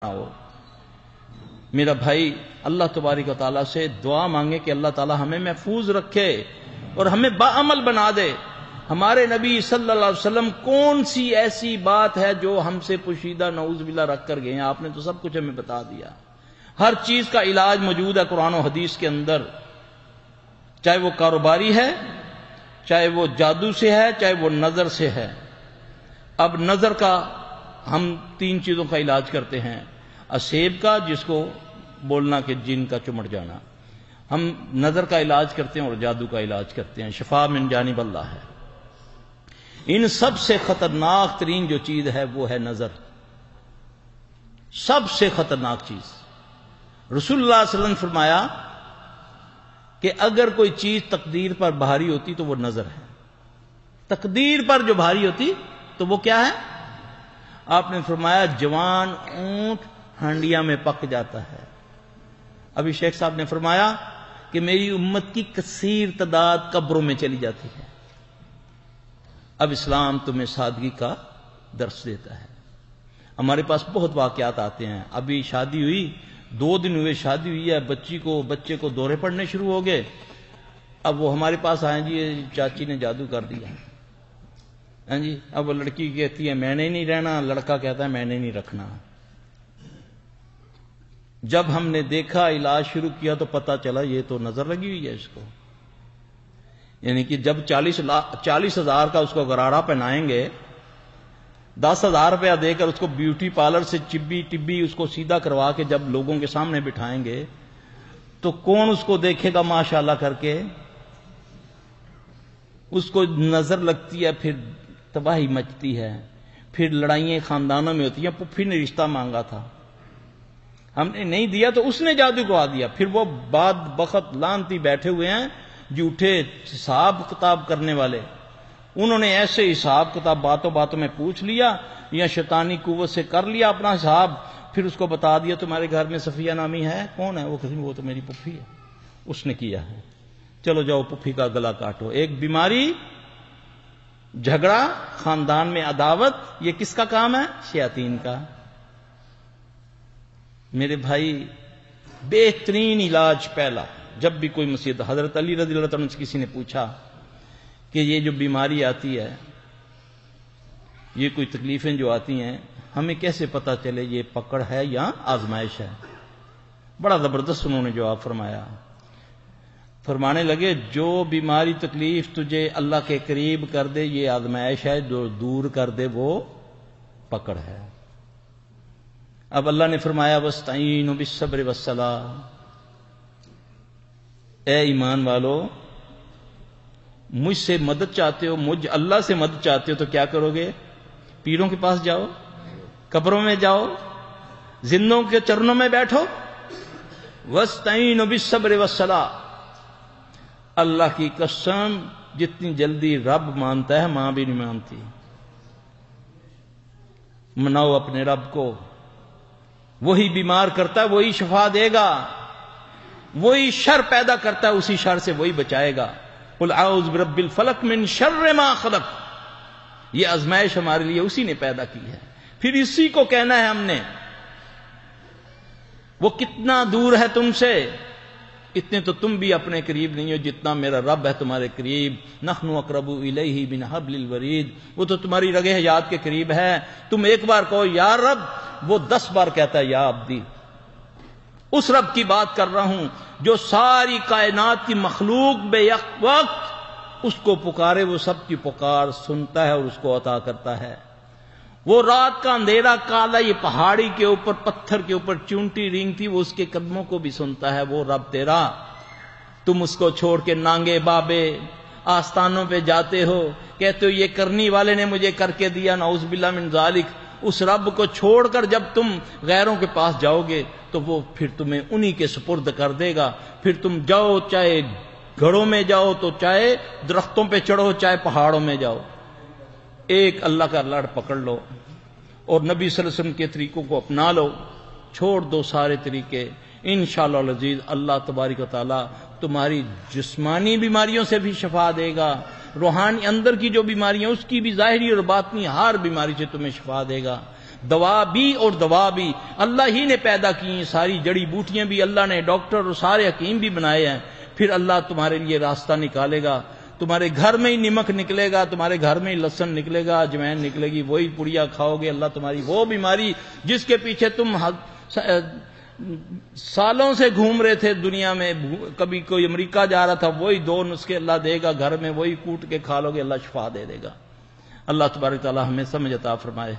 ہو۔ میرا بھائی اللہ تبارک و تعالیٰ سے دعا مانگے کہ اللہ تعالیٰ ہمیں محفوظ رکھے اور ہمیں باعمل بنا دے۔ ہمارے نبی صلی اللہ علیہ وسلم کون سی ایسی بات ہے جو ہم سے پوشیدہ نعوذ باللہ رکھ کر گئے ہیں؟ آپ نے تو سب کچھ ہمیں بتا دیا۔ ہر چیز کا علاج موجود ہے قرآن و حدیث کے اندر، چاہے وہ کاروباری ہے، چاہے وہ جادو سے ہے، چاہے وہ نظر سے ہے۔ اب نظر کا ہم 3 چیزوں کا علاج کرتے ہیں، اسیب کا جس کو بولنا کہ جن کا چمٹ جانا، ہم نظر کا علاج کرتے ہیں اور جادو کا علاج کرتے ہیں، شفا من جانب اللہ ہے۔ ان سب سے خطرناک ترین جو چیز ہے وہ ہے نظر، سب سے خطرناک چیز۔ رسول اللہ صلی اللہ علیہ وسلم نے فرمایا کہ اگر کوئی چیز تقدیر پر بھاری ہوتی تو وہ نظر ہے۔ تقدیر پر جو بھاری ہوتی تو وہ کیا ہے؟ آپ نے فرمایا جوان اونٹ ہانڈیاں میں پک جاتا ہے۔ ابھی شیخ صاحب نے فرمایا کہ میری امت کی کثیر تعداد قبروں میں چلی جاتی ہے۔ اب اسلام تمہیں سادگی کا درس دیتا ہے۔ ہمارے پاس بہت واقعات آتے ہیں۔ ابھی شادی ہوئی، 2 دن ہوئے شادی ہوئی ہے، بچے کو دورے پڑنے شروع ہو گئے۔ اب وہ ہمارے پاس آئیں جی چاچی نے جادو کر دیا، ہاں جی۔ اب وہ لڑکی کہتی ہے میں نے نہیں رہنا، لڑکا کہتا ہے میں نے نہیں رکھنا۔ جب ہم نے دیکھا علاج شروع کیا تو پتا چلا یہ تو نظر لگی ہوئی ہے اس کو، یعنی کہ جب 40,000 کا اس کو غرارہ پہنائیں گے، 10,000 روپیہ دے کر اس کو بیوٹی پارلر سے ٹبی اس کو سیدھا کروا کے جب لوگوں کے سامنے بٹھائیں گے تو کون اس کو دیکھے گا ماشاءاللہ کر کے؟ اس کو نظر لگتی ہے، پھر تباہی مچتی ہے، پھر لڑائیاں خاندانوں میں ہوتی ہیں۔ پھپھی نے رشتہ مانگا تھا، ہم نے نہیں دیا تو اس نے جادو کروا دیا۔ پھر وہ بعد بخت لانتی بیٹھے ہوئے ہیں جھوٹے حساب کتاب کرنے والے، انہوں نے ایسے حساب کتاب باتوں باتوں میں پوچھ لیا یا شیطانی قوت سے کر لیا اپنا حساب، پھر اس کو بتا دیا تمہارے گھر میں صفیہ نامی ہے، کون ہے؟ وہ تو میری پپھی ہے، اس نے کیا ہے، چلو جاؤ پپھی کا گلا کاٹو۔ ایک بیماری، جھگڑا، خاندان میں عداوت، یہ کس کا کام ہے؟ شیاطین کا۔ میرے بھائی بہترین علاج پہلا، جب بھی کوئی مصیبت، حضرت علی رضی اللہ عنہ سے کسی نے پوچھا کہ یہ جو بیماری آتی ہے، یہ کوئی تکلیفیں جو آتی ہیں، ہمیں کیسے پتا چلے یہ پکڑ ہے یا آزمائش ہے؟ بڑا زبردست انہوں نے جواب فرمایا۔ فرمانے لگے جو بیماری تکلیف تجھے اللہ کے قریب کر دے یہ آزمائش ہے، جو دور کر دے وہ پکڑ ہے۔ اب اللہ نے فرمایا وَاسْتَعِينُوا بِالصَّبْرِ وَالصَّلَاةِ، اے ایمان والو مجھ سے مدد چاہتے ہو، مجھ اللہ سے مدد چاہتے ہو تو کیا کرو گے؟ پیروں کے پاس جاؤ، قبروں میں جاؤ، زندوں کے چرنوں میں بیٹھو۔ وَاسْتَعِينُوا بِالصَّبْرِ وَالصَّلَاةِ، اللہ کی قسم جتنی جلدی رب مانتا ہے ماں بھی نہیں مانتی۔ مناؤ اپنے رب کو، وہی بیمار کرتا ہے وہی شفا دے گا، وہی شر پیدا کرتا ہے اسی شر سے وہی بچائے گا۔ قُلْ أَعُوذُ بِرَبِّ الْفَلَقِ مِنْ شَرِّ مَا خَلَقَ، یہ آزمائش ہمارے لیے اسی نے پیدا کی ہے، پھر اسی کو کہنا ہے ہم نے۔ وہ کتنا دور ہے تم سے، اتنے تو تم بھی اپنے قریب نہیں ہو جتنا میرا رب ہے تمہارے قریب۔ نحن اقرب الیہ من حبل الورید، وہ تو تمہاری رگ حیات کے قریب ہے۔ تم ایک بار کہو یا رب، وہ 10 بار کہتا ہے یا عبدی۔ اس رب کی بات کر رہا ہوں جو ساری کائنات کی مخلوق بے یک وقت اس کو پکارے، وہ سب کی پکار سنتا ہے اور اس کو عطا کرتا ہے۔ وہ رات کا اندھیرا کالا، یہ پہاڑی کے اوپر پتھر کے اوپر چونٹی رینگتی، وہ اس کے قدموں کو بھی سنتا ہے، وہ رب تیرا۔ تم اس کو چھوڑ کے نانگے بابے آستانوں پہ جاتے ہو، کہتے ہو یہ کرنی والے نے مجھے کر کے دیا، نعوذ باللہ من ذالک۔ اس رب کو چھوڑ کر جب تم غیروں کے پاس جاؤ گے تو وہ پھر تمہیں انہی کے سپرد کر دے گا۔ پھر تم جاؤ، چاہے گھروں میں جاؤ تو چاہے درختوں پہ چڑھو، چاہے پہاڑوں میں جاؤ، ایک اللہ کا لڑ پکڑ لو اور نبی صلی اللہ علیہ وسلم کے طریقوں کو اپنا لو، چھوڑ دو سارے طریقے۔ انشاءاللہ العزیز اللہ تبارک و تعالی تمہاری جسمانی بیماریوں سے بھی شفا دے گا، روحانی اندر کی جو بیماریاں اس کی بھی ظاہری اور باطنی ہر بیماری سے تمہیں شفا دے گا۔ دوا بھی اور دوا بھی اللہ ہی نے پیدا کی، ساری جڑی بوٹیاں بھی اللہ نے، ڈاکٹر اور سارے حکیم بھی بنائے ہیں. پھر اللہ تمہارے لیے راستہ نکالے گا. تمہارے گھر میں ہی نمک نکلے گا، تمہارے گھر میں ہی لہسن نکلے گا، اجوائن نکلے گی، وہی پڑیا کھاؤ گے. اللہ تمہاری وہ بیماری جس کے پیچھے تم سالوں سے گھوم رہے تھے دنیا میں، کبھی کوئی امریکہ جا رہا تھا، وہی 2 نسخے اللہ دے گا گھر میں، وہی کوٹ کے کھا لو گے، اللہ شفا دے گا. اللہ تبارک تعالی ہمیں سمجھ عطا فرمائے.